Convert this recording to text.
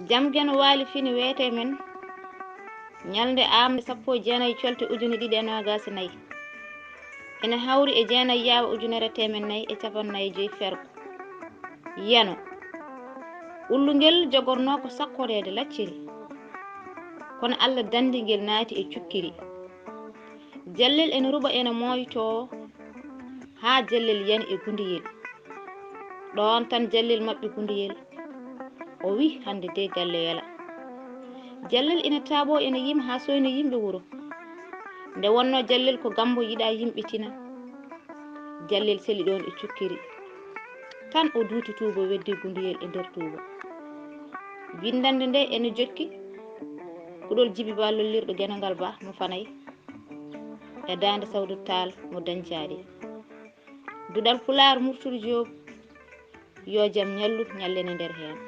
jamgen waali fini weete men ñalde Aaɓnde 19 Colte 2024 ene hawri e 9 Yaawa 1445 fergo yano ullungel jogorno ko sakkorede lacciri kono Allah dandi ngel naati e cukkiri jallel ene ruɓa ene moyto haa jallel yani e gundiyel ɗon tan jallel maɓɓe gundiyel o wi hande de galle wela jallel ina taabo ene yima haa soyno yimɓe wuro nde wonno jallel ko gambo yiɗa yimɓe tina jallel seli ɗon e cukkiri tan o duuti tuuba weddi gundiyel e nder tuuba windande nde ene jokki kuɗol jibi ba lollirɗo genangal ba mo fanayi e dande sawdu taal mo dañcaɗi duɗal Pulaar Murtuɗo Joob yo jam ñallu ñallene nder heen